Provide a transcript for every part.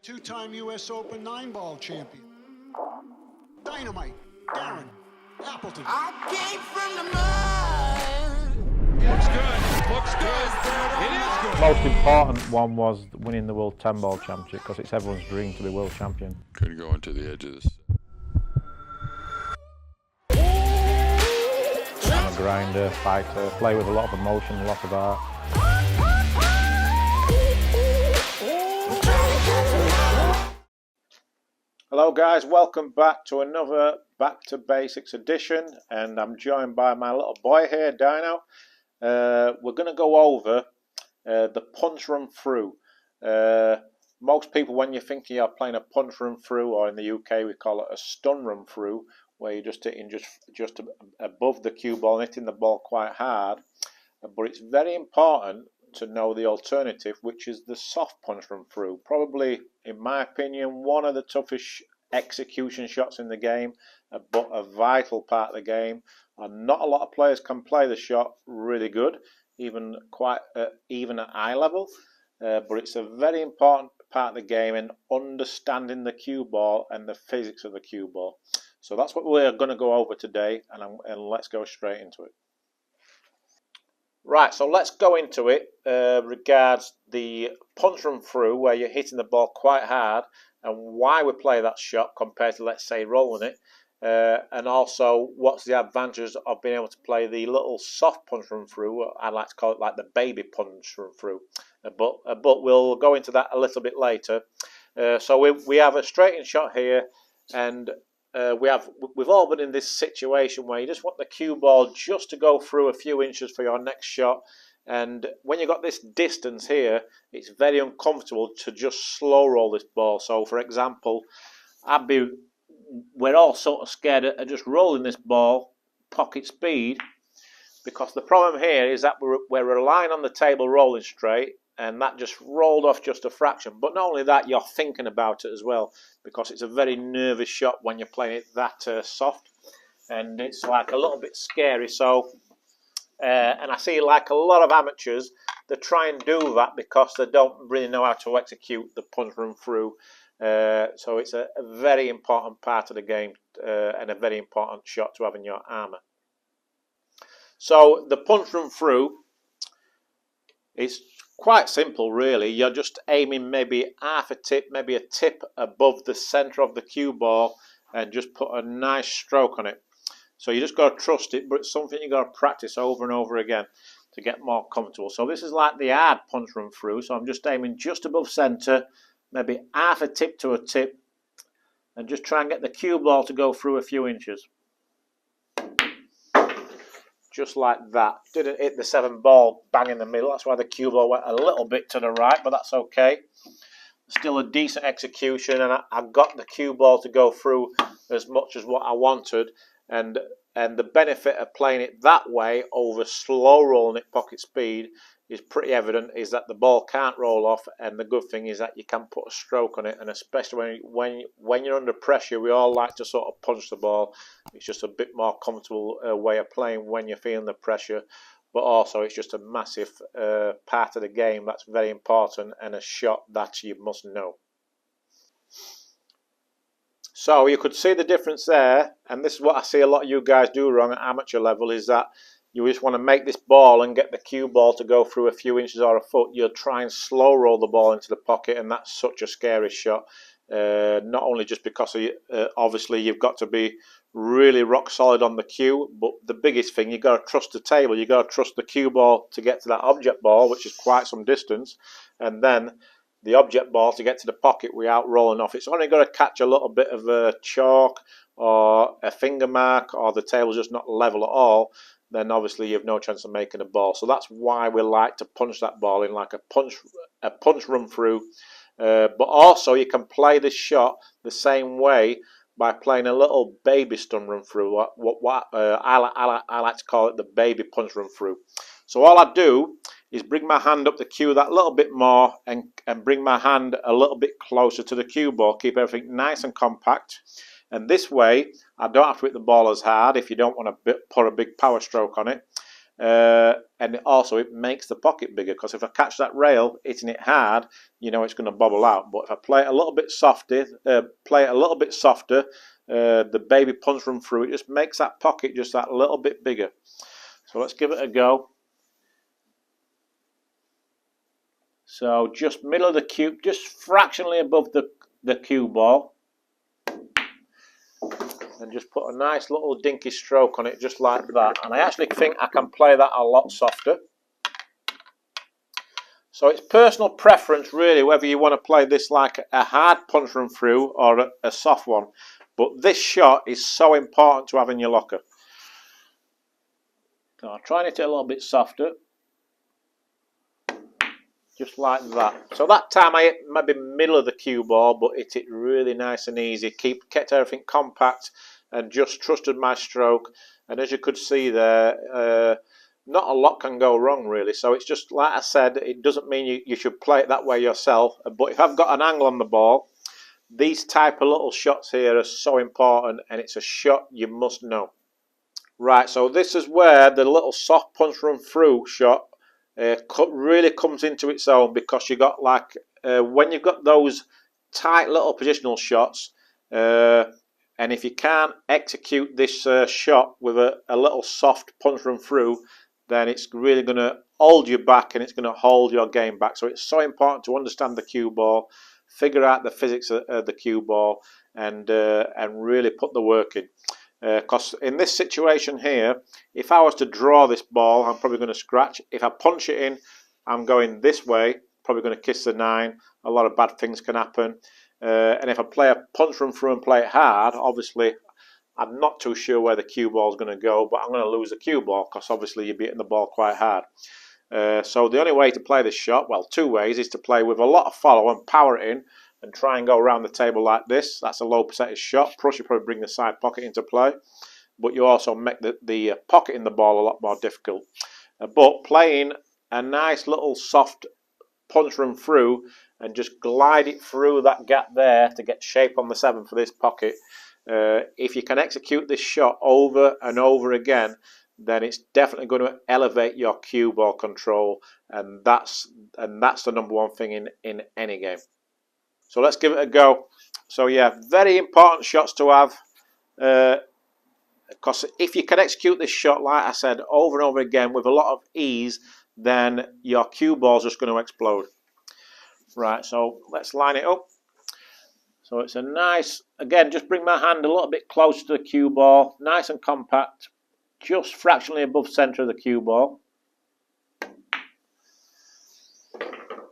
Two-time U.S. Open 9-ball champion. Dynamite, Darren, Appleton. I came from the mud. Looks good. Looks good. It is good. Most important one was winning the World 10-ball championship because it's everyone's dream to be world champion. Couldn't go into the edge of this. I'm a grinder, fighter, play with a lot of emotion, a lot of art. Hello guys, welcome back to another Back to Basics edition, and I'm joined by my little boy here, Dino. We're going to go over the punch run through. Most people, when you're thinking you're playing a punch run through, or in the UK we call it a stun run through, where you're just hitting just above the cue ball and hitting the ball quite hard. But it's very important to know the alternative, which is the soft punch run through. Probably, in my opinion, one of the toughest execution shots in the game, but a vital part of the game. And not a lot of players can play the shot really good, even at eye level. But it's a very important part of the game in understanding the cue ball and the physics of the cue ball. So that's what we're going to go over today, and let's go straight into it. Right, so let's go into it regards the punch run through, where you're hitting the ball quite hard, and why we play that shot compared to, let's say, rolling it, and also what's the advantages of being able to play the little soft punch run through. I like to call it like the baby punch run through, but we'll go into that a little bit later. So we have a straightened shot here, and we've all been in this situation where you just want the cue ball just to go through a few inches for your next shot, and when you've got this distance here, it's very uncomfortable to just slow roll this ball. So for example, we're all sort of scared of just rolling this ball pocket speed, because the problem here is that we're relying on the table rolling straight, and that just rolled off just a fraction. But not only that, you're thinking about it as well, because it's a very nervous shot when you're playing it that soft, and it's like a little bit scary. So, and I see like a lot of amateurs, they try and do that because they don't really know how to execute the punch run through. So it's a very important part of the game, and a very important shot to have in your armour. So the punch run through, it's quite simple really. You're just aiming maybe half a tip, maybe a tip above the centre of the cue ball, and just put a nice stroke on it. So you just got to trust it, but it's something you got to practice over and over again to get more comfortable. So this is like the hard punch run through. So I'm just aiming just above centre, maybe half a tip to a tip, and just try and get the cue ball to go through a few inches. Just like that. Didn't hit the 7 ball bang in the middle. That's why the cue ball went a little bit to the right, but that's okay. Still a decent execution, and I got the cue ball to go through as much as what I wanted. And the benefit of playing it that way over slow rolling it pocket speed is pretty evident, is that the ball can't roll off, and the good thing is that you can put a stroke on it, and especially when you're under pressure, we all like to sort of punch the ball. It's just a bit more comfortable way of playing when you're feeling the pressure, but also it's just a massive part of the game that's very important, and a shot that you must know. So you could see the difference there, and this is what I see a lot of you guys do wrong at amateur level, is that you just want to make this ball and get the cue ball to go through a few inches or a foot. You'll try and slow roll the ball into the pocket, and that's such a scary shot. Not only just because obviously you've got to be really rock solid on the cue, but the biggest thing, you've got to trust the table. You've got to trust the cue ball to get to that object ball, which is quite some distance, and then the object ball to get to the pocket without rolling off. It's only got to catch a little bit of a chalk or a finger mark, or the table's just not level at all, then obviously you have no chance of making a ball. So that's why we like to punch that ball in like a punch run through. But also you can play this shot the same way by playing a little baby stun run through. I like to call it the baby punch run through. So all I do is bring my hand up the cue that little bit more, and bring my hand a little bit closer to the cue ball. Keep everything nice and compact. And this way, I don't have to hit the ball as hard if you don't want to put a big power stroke on it. and also it makes the pocket bigger, because if I catch that rail hitting it hard, you know it's going to bobble out. But if I play it a little bit softer, the baby punch run through, it just makes that pocket just that little bit bigger. So let's give it a go. So just middle of the cue, just fractionally above the cue ball, and just put a nice little dinky stroke on it, just like that. And I actually think I can play that a lot softer. So it's personal preference really, whether you want to play this like a hard punch run through or a soft one. But this shot is so important to have in your locker. So I'll try and hit it a little bit softer. Just like that. So that time I hit maybe middle of the cue ball, but hit it really nice and easy. Kept everything compact and just trusted my stroke. And as you could see there, not a lot can go wrong really. So it's just like I said, it doesn't mean you should play it that way yourself. But if I've got an angle on the ball, these type of little shots here are so important, and it's a shot you must know. Right, so this is where the little soft punch run through shot really comes into its own, because you got like when you've got those tight little positional shots, and if you can't execute this shot with a little soft punch run through, then it's really going to hold you back, and it's going to hold your game back. So it's so important to understand the cue ball, figure out the physics of the cue ball, and really put the work in. Because in this situation here, if I was to draw this ball, I'm probably going to scratch. If I punch it in, I'm going this way, probably going to kiss the 9. A lot of bad things can happen. And if I play a punch run through and play it hard, obviously I'm not too sure where the cue ball is going to go, but I'm going to lose the cue ball, because obviously you're beating the ball quite hard. So the only way to play this shot, well, 2 ways, is to play with a lot of follow and power it in, and try and go around the table like this. That's a low percentage shot. Plus you probably bring the side pocket into play, but you also make the pocket in the ball a lot more difficult. But playing a nice little soft punch run through and just glide it through that gap there to get shape on the 7 for this pocket, if you can execute this shot over and over again, then it's definitely going to elevate your cue ball control, and that's the #1 thing in any game. So let's give it a go. So yeah, very important shots to have, because if you can execute this shot, like I said, over and over again with a lot of ease, then your cue ball is just going to explode. Right, so let's line it up. So it's a nice, again, just bring my hand a little bit closer to the cue ball, nice and compact, just fractionally above centre of the cue ball.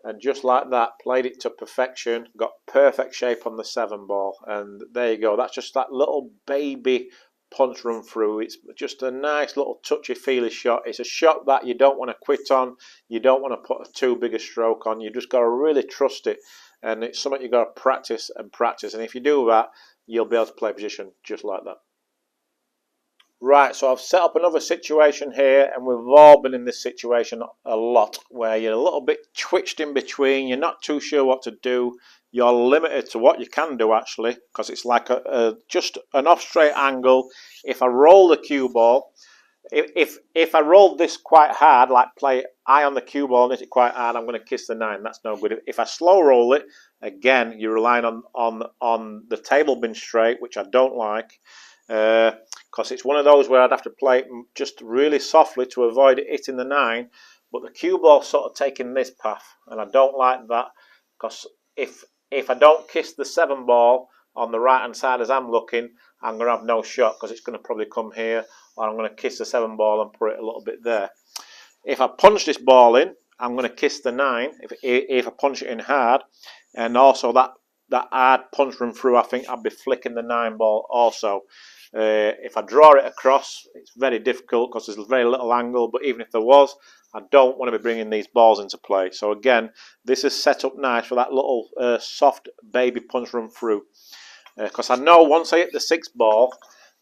And just like that, played it to perfection, got perfect shape on the 7 ball. And there you go, that's just that little baby punch run through. It's just a nice little touchy-feely shot. It's a shot that you don't want to quit on. You don't want to put too big a stroke on. You just got to really trust it. And it's something you've got to practice and practice. And if you do that, you'll be able to play position just like that. Right, so I've set up another situation here, and we've all been in this situation a lot, where you're a little bit twitched in between, you're not too sure what to do, you're limited to what you can do actually, because it's like just an off straight angle. If I roll the cue ball, if I roll this quite hard, like play eye on the cue ball and hit it quite hard, I'm going to kiss the 9, that's no good. If I slow roll it, again, you're relying on the table being straight, which I don't like. Because it's one of those where I'd have to play it just really softly to avoid it hitting the 9, but the cue ball's sort of taking this path, and I don't like that, because if I don't kiss the 7 ball on the right hand side as I'm looking, I'm going to have no shot, because it's going to probably come here, or I'm going to kiss the 7 ball and put it a little bit there. If I punch this ball in, I'm going to kiss the 9 if I punch it in hard, and also that hard punch run through, I think I'd be flicking the 9 ball also. If I draw it across, it's very difficult because there's very little angle, but even if there was, I don't want to be bringing these balls into play. So again, this is set up nice for that little soft baby punch run through, because I know once I hit the 6 ball,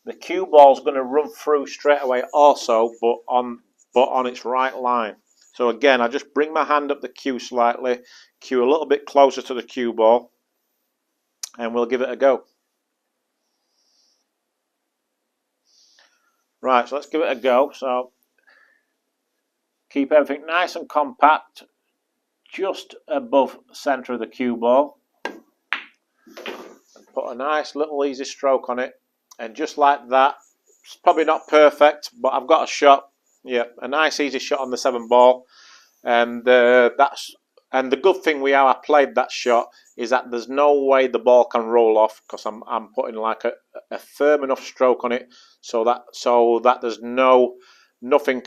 the cue ball is going to run through straight away also, but on its right line. So again, I just bring my hand up the cue slightly, cue a little bit closer to the cue ball, and we'll give it a go. Right, so let's give it a go. So Keep everything nice and compact, just above the centre of the cue ball. Put a nice little easy stroke on it, and just like that, it's probably not perfect, but I've got a shot. Yeah, a nice easy shot on the 7 ball, and and the good thing I played that shot is that there's no way the ball can roll off, because I'm putting like a firm enough stroke on it so that there's nothing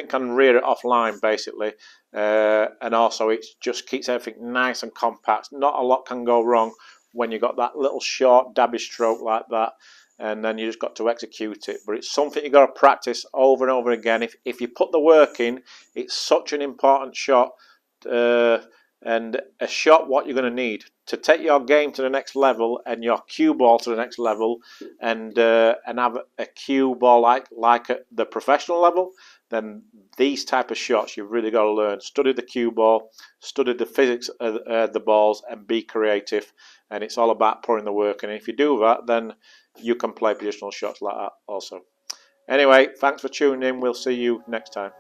can rear it offline basically, and also it just keeps everything nice and compact. Not a lot can go wrong when you got that little short dabby stroke like that, and then you just got to execute it. But it's something you got to practice over and over again. If you put the work in, it's such an important shot, and a shot what you're going to need to take your game to the next level and your cue ball to the next level, and have a cue ball like at the professional level. Then these type of shots you've really got to learn. Study the cue ball, study the physics of the balls, and be creative. And it's all about pouring the work. And if you do that, then you can play positional shots like that also. Anyway, thanks for tuning in. We'll see you next time.